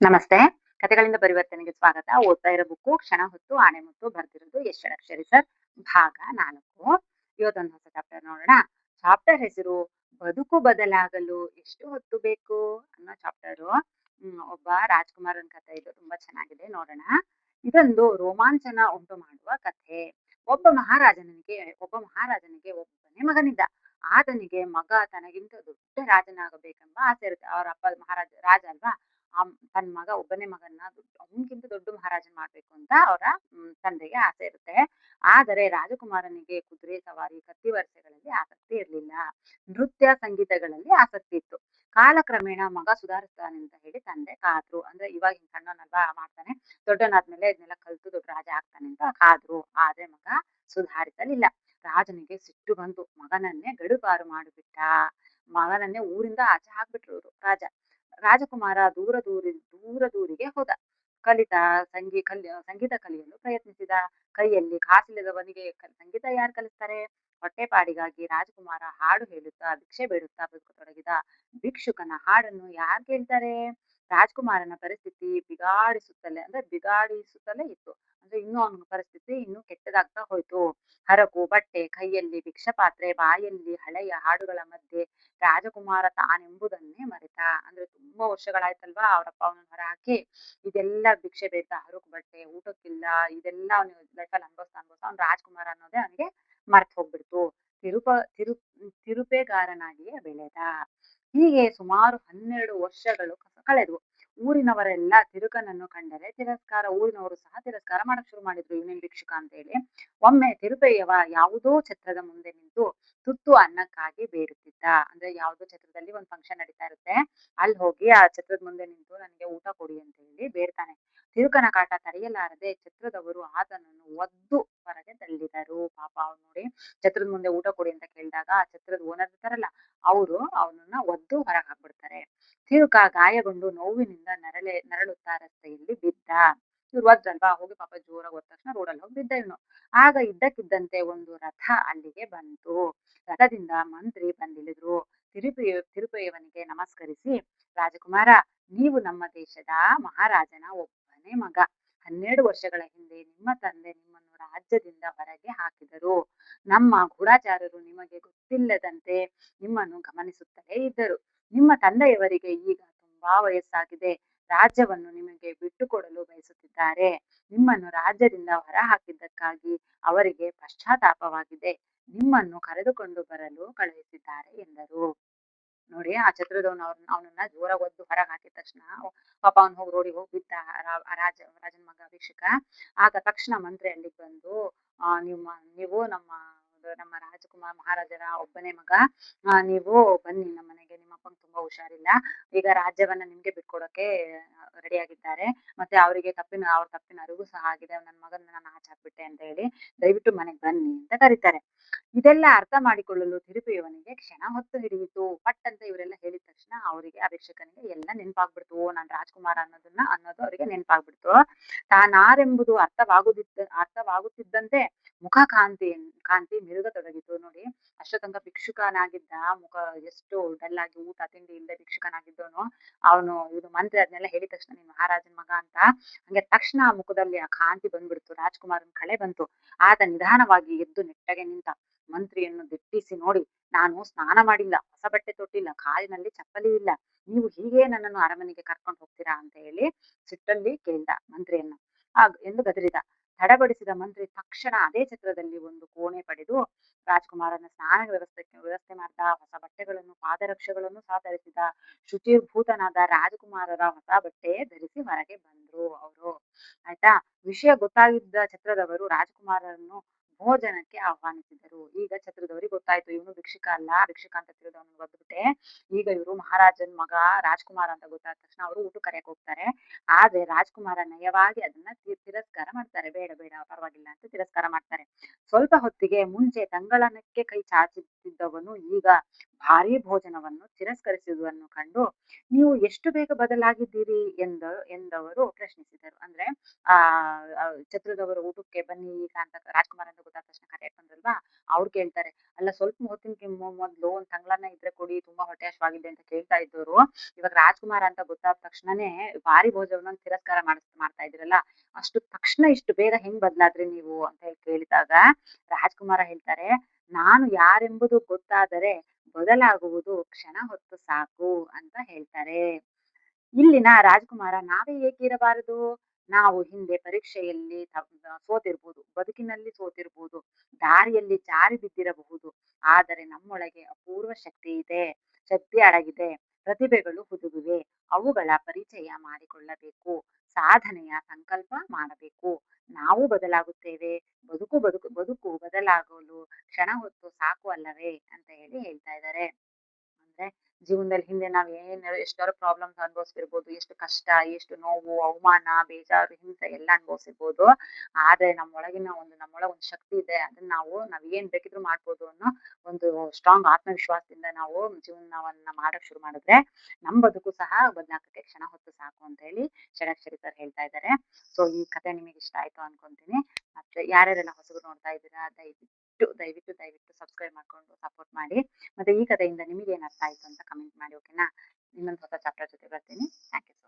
ನಮಸ್ತೆ. ಕಥೆಗಳಿಂದ ಪರಿವರ್ತನೆಗೆ ಸ್ವಾಗತ. ಓದ್ತಾ ಇರೋ ಬುಕ್ಕು ಕ್ಷಣ ಹೊತ್ತು ಆಣೆ ಮುತ್ತು ಬರ್ದಿರೋದು ಎಸ್ ಷಡಕ್ಷರಿ ಸರ್. ಭಾಗ 4. ಇವತ್ತೊಂದು ಹೊಸ ಚಾಪ್ಟರ್ ನೋಡೋಣ. ಚಾಪ್ಟರ್ ಹೆಸರು ಬದುಕು ಬದಲಾಗಲು ಎಷ್ಟು ಹೊತ್ತು ಬೇಕು ಅನ್ನೋ ಚಾಪ್ಟರು. ಒಬ್ಬ ರಾಜ್‌ಕುಮಾರನ್ ಕಥೆ ಇದು. ತುಂಬಾ ಚೆನ್ನಾಗಿದೆ ನೋಡೋಣ. ಇದೊಂದು ರೋಮಾಂಚನ ಉಂಟು ಮಾಡುವ ಕಥೆ. ಒಬ್ಬ ಮಹಾರಾಜನಿಗೆ ಒಬ್ಬನೇ ಮಗನಿದ್ದ. ಆತನಿಗೆ ಮಗ ತನಗಿಂತ ದೊಡ್ಡ ರಾಜನಾಗಬೇಕೆಂಬ ಆಸೆ ಇರುತ್ತೆ. ಅವರ ಅಪ್ಪ ರಾಜ ಅಲ್ವಾ? ತನ್ನ ಮಗ ಒಬ್ಬನೇ ಮಗನ್ನ ಅವನಿಗಿಂತ ದೊಡ್ಡ ಮಹಾರಾಜನ್ ಮಾಡ್ಬೇಕು ಅಂತ ಅವರ ತಂದೆಗೆ ಆಸೆ ಇರುತ್ತೆ. ಆದರೆ ರಾಜಕುಮಾರನಿಗೆ ಕುದುರೆ ಸವಾರಿ, ಕತ್ತಿವರಸೆಗಳಲ್ಲಿ ಆಸಕ್ತಿ ಇರಲಿಲ್ಲ. ನೃತ್ಯ, ಸಂಗೀತಗಳಲ್ಲಿ ಆಸಕ್ತಿ ಇತ್ತು. ಕಾಲಕ್ರಮೇಣ ಮಗ ಸುಧಾರಿಸ್ತಾನೆ ಅಂತ ಹೇಳಿ ತಂದೆ ಕಾದ್ರು. ಅಂದ್ರೆ ಇವಾಗ ಹಿಂಗ್ ಸಣ್ಣವನಲ್ವಾ ಮಾಡ್ತಾನೆ, ದೊಡ್ಡವನಾದ್ಮೇಲೆ ಇದನ್ನೆಲ್ಲ ಕಲ್ತು ದೊಡ್ಡ ರಾಜ ಆಗ್ತಾನೆ ಅಂತ ಕಾದ್ರು. ಆದ್ರೆ ಮಗ ಸುಧಾರಿಸಲಿಲ್ಲ. ರಾಜನಿಗೆ ಸಿಟ್ಟು ಬಂತು. ಮಗನನ್ನೇ ಗಡುಪಾರು ಮಾಡಿಬಿಟ್ಟ. ಮಗನನ್ನೇ ಊರಿಂದ ಆಚೆ ಹಾಕ್ಬಿಟ್ರು ಇವ್ರು ರಾಜ. ರಾಜಕುಮಾರ ದೂರ ದೂರಿಗೆ ಹೋದ. ಸಂಗೀತ ಕಲಿಯಲು ಪ್ರಯತ್ನಿಸಿದ. ಕೈಯಲ್ಲಿ ಕಾಸಿಲ್ಲದವನಿಗೆ ಸಂಗೀತ ಯಾರು ಕಲಿಸ್ತಾರೆ? ಹೊಟ್ಟೆಪಾಡಿಗಾಗಿ ರಾಜಕುಮಾರ ಹಾಡು ಹೇಳುತ್ತಾ ಭಿಕ್ಷೆ ಬೇಡುತ್ತಾ ಬದುಕತೊಡಗಿದ. ಭಿಕ್ಷುಕನ ಹಾಡನ್ನು ಯಾರು ಕೇಳ್ತಾರೆ? ರಾಜಕುಮಾರನ ಪರಿಸ್ಥಿತಿ ಬಿಗಾಡಿಸುತ್ತಲೇ ಇತ್ತು. ಅಂದ್ರೆ ಇನ್ನೂ ಅವನ ಪರಿಸ್ಥಿತಿ ಇನ್ನೂ ಕೆಟ್ಟದಾಗ್ತಾ ಹೋಯ್ತು. ಹರಕು ಬಟ್ಟೆ, ಕೈಯಲ್ಲಿ ಭಿಕ್ಷಾಪಾತ್ರೆ, ಬಾಯಲ್ಲಿ ಹಳೆಯ ಹಾಡುಗಳ ಮಧ್ಯೆ ರಾಜಕುಮಾರ ತಾನೆಂಬುದನ್ನೇ ಮರೆತ. ಅಂದ್ರೆ ತುಂಬಾ ವರ್ಷಗಳಾಯ್ತಲ್ವಾ ಅವರಪ್ಪ ಅವನನ್ನ ಹೊರ ಹಾಕಿ. ಇದೆಲ್ಲ ಭಿಕ್ಷೆ ಬೇಡ್ತಾ, ಹರಕು ಬಟ್ಟೆ, ಊಟಕ್ಕಿಲ್ಲ, ಇದೆಲ್ಲ ಅವನು ಲೈಫಲ್ಲಿ ಅನ್ಭವಿಸ್ತಾ ಅವ್ನು ರಾಜ್ಕುಮಾರ ಅನ್ನೋದೇ ಅವನಿಗೆ ಮರ್ತ್ ಹೋಗ್ಬಿಡ್ತು. ತಿರುಪ ತಿರು ತಿರುಪೆಗಾರನಾಗಿಯೇ ಬೆಳೆದ. ಹೀಗೆ ಸುಮಾರು 12 ವರ್ಷಗಳು ಕಳೆದವು. ಊರಿನವರೆಲ್ಲ ತಿರುಕನನ್ನು ಕಂಡರೆ ಊರಿನವರು ಸಹ ತಿರಸ್ಕಾರ ಮಾಡಕ್ ಶುರು ಮಾಡಿದ್ರು, ಇವನೇನ್ ಭಿಕ್ಷುಕ ಅಂತ ಹೇಳಿ. ಒಮ್ಮೆ ತಿರುಪೆಯವ ಯಾವುದೋ ಛತ್ರದ ಮುಂದೆ ನಿಂತು ತುತ್ತು ಅನ್ನಕ್ಕಾಗಿ ಬೇಡುತ್ತಿದ್ದ. ಅಂದ್ರೆ ಯಾವುದೋ ಛತ್ರದಲ್ಲಿ ಒಂದು ಫಂಕ್ಷನ್ ನಡೀತಾ ಇರುತ್ತೆ, ಅಲ್ಲಿ ಹೋಗಿ ಆ ಛತ್ರದ ಮುಂದೆ ನಿಂತು ನನಗೆ ಊಟ ಕೊಡಿ ಅಂತ ಹೇಳಿ ಬೇಡ್ತಾನೆ. ತಿರುಕನ ಕಾಟ ತಡೆಯಲಾರದೆ ಛತ್ರದವರು ಆತನನ್ನು ಒದ್ದು ಹೊರಗೆ ತಳ್ಳಿದರು. ಪಾಪ ಅವ್ನು ನೋಡಿ, ಛತ್ರದ ಮುಂದೆ ಊಟ ಕೊಡಿ ಅಂತ ಕೇಳಿದಾಗ ಆ ಛತ್ರದ ಓನರ್ ಇರ್ತಾರಲ್ಲ, ಅವರು ಅವನನ್ನ ಒದ್ದು ಹೊರಗೆ ಹಾಕ್ಬಿಡ್ತಾರೆ. ತಿರುಕ ಗಾಯಗೊಂಡು ನೋವಿನಿಂದ ನರಳುತ್ತಾ ರಸ್ತೆಯಲ್ಲಿ ಬಿದ್ದ. ಇವ್ರು ಒದ್ರಲ್ವಾ, ಹೋಗಿ ಪಾಪ ಜೋರಾಗಿ ಹೋದ ತಕ್ಷಣ ರೋಡಲ್ಲಿ ಹೋಗಿ ಬಿದ್ದ ಇವನು. ಆಗ ಇದ್ದಕ್ಕಿದ್ದಂತೆ ಒಂದು ರಥ ಅಲ್ಲಿಗೆ ಬಂತು. ರಥದಿಂದ ಮಂತ್ರಿ ಬಂದಿಳಿದ್ರು. ತಿರುಪೆಯವನಿಗೆ ನಮಸ್ಕರಿಸಿ, ರಾಜಕುಮಾರ, ನೀವು ನಮ್ಮ ದೇಶದ ಮಹಾರಾಜನ ಒಬ್ಬನೇ ಮಗ. 12 ವರ್ಷಗಳ ಹಿಂದೆ ನಿಮ್ಮ ತಂದೆ ನಿಮ್ಮನ್ನು ರಾಜ್ಯದಿಂದ ಹೊರಗೆ ಹಾಕಿದರು. ನಮ್ಮ ಗೂಢಚಾರರು ನಿಮಗೆ ಗೊತ್ತಿಲ್ಲದಂತೆ ನಿಮ್ಮನ್ನು ಗಮನಿಸುತ್ತಲೇ ಇದ್ದರು. ನಿಮ್ಮ ತಂದೆಯವರಿಗೆ ಈಗ ತುಂಬಾ ವಯಸ್ಸಾಗಿದೆ. ರಾಜ್ಯವನ್ನು ನಿಮಗೆ ಬಿಟ್ಟುಕೊಡಲು ಬಯಸುತ್ತಿದ್ದಾರೆ. ನಿಮ್ಮನ್ನು ರಾಜ್ಯದಿಂದ ಹೊರ ಹಾಕಿದ್ದಕ್ಕಾಗಿ ಅವರಿಗೆ ಪಶ್ಚಾತ್ತಾಪವಾಗಿದೆ. ನಿಮ್ಮನ್ನು ಕರೆದುಕೊಂಡು ಬರಲು ಕಳುಹಿಸಿದ್ದಾರೆ ಎಂದರು. ನೋಡಿ, ಆ ಛತ್ರದವನು ಅವನನ್ನ ಜೋರಾಗಿ ಒದ್ದು ಹೊರಗೆ ಹಾಕಿದ ತಕ್ಷಣ ಪಾಪ ಅವ್ನು ಹೋಗಿ ರೋಡಿಗೆ ಹೋಗಿ ಬಿದ್ದ. ರಾಜನ ಮಗ ಭಿಕ್ಷುಕ. ಆಗ ತಕ್ಷಣ ಮಂತ್ರಿ ಅಲ್ಲಿಗೆ ಬಂದು, ನೀವು ನಮ್ಮ ಮಹಾರಾಜರ ಒಬ್ಬನೇ ಮಗ, ನೀವು ಬನ್ನಿ ನಮ್ಮ ಮನೆಗೆ, ನಿಮ್ಮ ಅಪ್ಪಂಗೆ ತುಂಬಾ ಹುಷಾರಿಲ್ಲ, ಈಗ ರಾಜ್ಯವನ್ನ ನಿಮ್ಗೆ ಬಿಟ್ಕೊಡೋಕೆ ರೆಡಿಯಾಗಿದ್ದಾರೆ. ಮತ್ತೆ ಅವ್ರ ತಪ್ಪಿನ ಅರಿವು ಸಹ ಆಗಿದೆ. ನನ್ನ ಮಗನ ನಾನು ಆಚೆ ಹಾಕ್ಬಿಟ್ಟೆ ಅಂತ ಹೇಳಿ ದಯವಿಟ್ಟು ಮನೆಗೆ ಬನ್ನಿ ಅಂತ ಕರೀತಾರೆ. ಇದೆಲ್ಲ ಅರ್ಥ ಮಾಡಿಕೊಳ್ಳಲು ತಿರುಪೆಯವನಿಗೆ ಕ್ಷಣ ಹೊತ್ತು ಹಿಡಿಯಿತು. ಪಟ್ ಅಂತ ಇವರೆಲ್ಲ ಹೇಳಿದ ತಕ್ಷಣ ಅವರಿಗೆ, ಆ ಭಿಕ್ಷುಕನಿಗೆ ಎಲ್ಲ ನೆನಪಾಗ್ಬಿಡ್ತು. ನಾನ್ ರಾಜ್ಕುಮಾರ ಅನ್ನೋದು ಅವರಿಗೆ ನೆನಪಾಗ್ಬಿಡ್ತು. ತಾನಾರೆಂಬುದು ಅರ್ಥವಾಗುತ್ತಿದ್ದಂತೆ ಕಾಂತಿ ಮಿರುಗತೊಡಗಿತು. ನೋಡಿ, ಅಷ್ಟೋ ತನಕ ಭಿಕ್ಷುಕನಾಗಿದ್ದ, ಮುಖ ಎಷ್ಟು ಡಲ್ ಆಗಿ ಊಟ ತಿಂಡಿ ಇಲ್ಲದೆ ಭಿಕ್ಷುಕನಾಗಿದ್ದವನು, ಇದು ಮಂತ್ರಿ ಅದನ್ನೆಲ್ಲ ಹೇಳಿದ ತಕ್ಷಣ ನೀನ್ ಮಹಾರಾಜನ ಮಗ ಅಂತ, ಹಂಗೆ ತಕ್ಷಣ ಆ ಮುಖದಲ್ಲಿ ಆ ಕಾಂತಿ ಬಂದ್ಬಿಡ್ತು. ರಾಜ್ಕುಮಾರನ ಕಳೆ ಬಂತು. ಆತ ನಿಧಾನವಾಗಿ ಎದ್ದು ನೆಟ್ಟಗೆ ನಿಂತ. ಮಂತ್ರಿಯನ್ನು ದಿಟ್ಟಿಸಿ ನೋಡಿ, ನಾನು ಸ್ನಾನ ಮಾಡಿಲ್ಲ, ಹೊಸ ಬಟ್ಟೆ ತೊಟ್ಟಿಲ್ಲ, ಕಾಲಿನಲ್ಲಿ ಚಪ್ಪಲಿ ಇಲ್ಲ, ನೀವು ಹೀಗೆ ನನ್ನನ್ನು ಅರಮನೆಗೆ ಕರ್ಕೊಂಡು ಹೋಗ್ತೀರಾ ಅಂತ ಹೇಳಿ ಸಿಟ್ಟಲ್ಲಿ ಕೇಳ್ದ ಮಂತ್ರಿಯನ್ನ. ಎಂದು ಗದರಿದ. ತಡಬಡಿಸಿದ ಮಂತ್ರಿ ತಕ್ಷಣ ಅದೇ ಛತ್ರದಲ್ಲಿ ಒಂದು ಕೋಣೆ ಪಡೆದು ರಾಜ್ಕುಮಾರನ ಸ್ನಾನ ವ್ಯವಸ್ಥೆ ಮಾಡ್ದ. ಹೊಸ ಬಟ್ಟೆಗಳನ್ನು, ಪಾದರಕ್ಷೆಗಳನ್ನು ಸಹ ಧರಿಸಿದ. ಶುಚಿರ್ಭೂತನಾದ ರಾಜಕುಮಾರರ ಹೊಸ ಬಟ್ಟೆ ಧರಿಸಿ ಹೊರಗೆ ಬಂದ್ರು ಅವರು. ಆಯ್ತಾ? ವಿಷಯ ಗೊತ್ತಾಗಿದ್ದ ಛತ್ರದವರು ರಾಜಕುಮಾರರನ್ನು ಭೋಜನಕ್ಕೆ ಆಹ್ವಾನಿಸಿದರು. ಈಗ ಛತ್ರದವರಿಗೆ ಗೊತ್ತಾಯ್ತು, ಇವನು ಭಿಕ್ಷುಕ ಅಂತ ತಿಳಿದವನು ಒದ್ಬಿಟ್ಟೆ. ಈಗ ಇವರು ಮಹಾರಾಜನ್ ಮಗ ರಾಜ್ಕುಮಾರ ಅಂತ ಗೊತ್ತಾದ ತಕ್ಷಣ ಅವರು ಊಟ ಕರೆಯಕ್ ಹೋಗ್ತಾರೆ. ಆದ್ರೆ ರಾಜ್ಕುಮಾರ ನಯವಾಗಿ ಅದನ್ನ ತಿರಸ್ಕಾರ ಮಾಡ್ತಾರೆ. ಬೇಡ ಬೇಡ, ಪರವಾಗಿಲ್ಲ ಅಂತ ತಿರಸ್ಕಾರ ಮಾಡ್ತಾರೆ. ಸ್ವಲ್ಪ ಹೊತ್ತಿಗೆ ಮುಂಚೆ ತಂಗಳನಕ್ಕೆ ಕೈ ಚಾಚುತ್ತಿದ್ದವನು ಈಗ ಭಾರೀ ಭೋಜನವನ್ನು ತಿರಸ್ಕರಿಸುವುದನ್ನು ಕಂಡು, ನೀವು ಎಷ್ಟು ಬೇಗ ಬದಲಾಗಿದ್ದೀರಿ ಎಂದವರು ಪ್ರಶ್ನಿಸಿದರು. ಅಂದ್ರೆ ಆ ಛತ್ರದವರು ಊಟಕ್ಕೆ ಬನ್ನಿ ಈಗ ಅಂತ ರಾಜ್ಕುಮಾರ್ ಅಂತ ಗೊತ್ತಾದ ತಕ್ಷಣ ಕರೆಯಕ್ ಬಂದ್ರಲ್ವಾ, ಅವ್ರು ಕೇಳ್ತಾರೆ, ಅಲ್ಲ ಸ್ವಲ್ಪ ಹೊತ್ತಿನ ಕೆಮ್ಮು ಮೊದ್ಲು ಒಂದ್ ತಂಗ್ಳನ್ನ ಇದ್ರೆ ಕೊಡಿ ತುಂಬಾ ಹೊಟ್ಟೆ ಹಶ್ವಾಗಿದೆ ಅಂತ ಕೇಳ್ತಾ ಇದ್ದೋರು, ಇವಾಗ ರಾಜ್‌ಕುಮಾರ್ ಅಂತ ಗೊತ್ತಾದ ತಕ್ಷಣನೇ ಭಾರಿ ಭೋಜನವನ್ನ ತಿರಸ್ಕಾರ ಮಾಡ್ತಾ ಇದೀರಲ್ಲ, ಅಷ್ಟು ತಕ್ಷಣ ಇಷ್ಟು ಬೇಗ ಹೆಂಗ್ ಬದ್ಲಾದ್ರಿ ನೀವು ಅಂತ ಹೇಳಿ ಕೇಳಿದಾಗ, ರಾಜ್‌ಕುಮಾರ ಹೇಳ್ತಾರೆ, "ನಾನು ಯಾರೆಂಬುದು ಗೊತ್ತಾದರೆ ಬದಲಾಗುವುದು ಕ್ಷಣ ಹೊತ್ತು ಸಾಕು" ಅಂತ ಹೇಳ್ತಾರೆ. ಇಲ್ಲಿನ ರಾಜ್‌ಕುಮಾರ ನಾವೇ ಏಕೆ ಇರಬಾರದು? ನಾವು ಹಿಂದೆ ಪರೀಕ್ಷೆಯಲ್ಲಿ ಸೋತಿರ್ಬೋದು, ಬದುಕಿನಲ್ಲಿ ಸೋತಿರ್ಬೋದು, ದಾರಿಯಲ್ಲಿ ಜಾರಿ ಬಿದ್ದಿರಬಹುದು. ಆದರೆ ನಮ್ಮೊಳಗೆ ಅಪೂರ್ವ ಶಕ್ತಿ ಇದೆ. ಶಕ್ತಿ ಅಡಗಿದೆ. ಪ್ರತಿಭೆಗಳು ಹುದುಗಿವೆ. ಅವುಗಳ ಪರಿಚಯ ಮಾಡಿಕೊಳ್ಳಬೇಕು. ಸಾಧನೆಯ ಸಂಕಲ್ಪ ಮಾಡಬೇಕು. ನಾವು ಬದಲಾಗುತ್ತೇವೆ. ಬದುಕು ಬದಲಾಗಲು ಕ್ಷಣ ಹೊತ್ತು ಸಾಕು ಅಲ್ಲವೇ? ಅಂತ ಹೇಳಿ ಹೇಳ್ತಾ ಇದ್ದಾರೆ. ಅಂದ್ರೆ ಜೀವನದಲ್ಲಿ ಹಿಂದೆ ನಾವ್ ಎಷ್ಟಾದ್ರು ಪ್ರಾಬ್ಲಮ್ಸ್ ಅನುಭವಿಸಿರ್ಬೋದು, ಎಷ್ಟು ಕಷ್ಟ, ಎಷ್ಟು ನೋವು, ಅವಮಾನ, ಬೇಜಾರು, ಹಿಂಸೆ ಎಲ್ಲ ಅನುಭವಿಸಿರ್ಬೋದು. ಆದ್ರೆ ನಮ್ಮೊಳಗೆ ಒಂದು ಶಕ್ತಿ ಇದೆ. ಅದನ್ನ ನಾವ್ ಏನ್ ಬೇಕಿದ್ರು ಮಾಡ್ಬೋದು ಅನ್ನೋ ಒಂದು ಸ್ಟ್ರಾಂಗ್ ಆತ್ಮವಿಶ್ವಾಸದಿಂದ ನಾವು ಜೀವನವನ್ನ ಮಾಡಕ್ ಶುರು ಮಾಡಿದ್ರೆ, ನಮ್ ಬದುಕು ಸಹ ಬದಲಾಗಕ್ಕೆ ಕ್ಷಣ ಹೊತ್ತು ಸಾಕು ಅಂತ ಹೇಳಿ ಷಡಕ್ಷರಿ ಸರ್ ಹೇಳ್ತಾ ಇದ್ದಾರೆ. ಸೊ ಈ ಕಥೆ ನಿಮಗೆ ಇಷ್ಟ ಆಯ್ತು ಅನ್ಕೊಂತೀನಿ. ಮತ್ತೆ ಯಾರ್ಯಾರೆಲ್ಲ ಹೊಸಬ್ರು ನೋಡ್ತಾ ಇದ್ದೀರಾ ದಯವಿಟ್ಟು ಸಬ್ಸ್ಕ್ರೈಬ್ ಮಾಡ್ಕೊಂಡು ಸಪೋರ್ಟ್ ಮಾಡಿ. ಮತ್ತೆ ಈ ಕಥೆಯಿಂದ ನಿಮಗೆ ಏನ್ ಅರ್ಥ ಆಯ್ತು ಅಂತ ಕಮೆಂಟ್ ಮಾಡಿ, ಓಕೆನಾ? ಇನ್ನೊಂದು ಹೊಸ ಚಾಪ್ಟರ್ ಜೊತೆ ಬರ್ತೀನಿ. Thank you.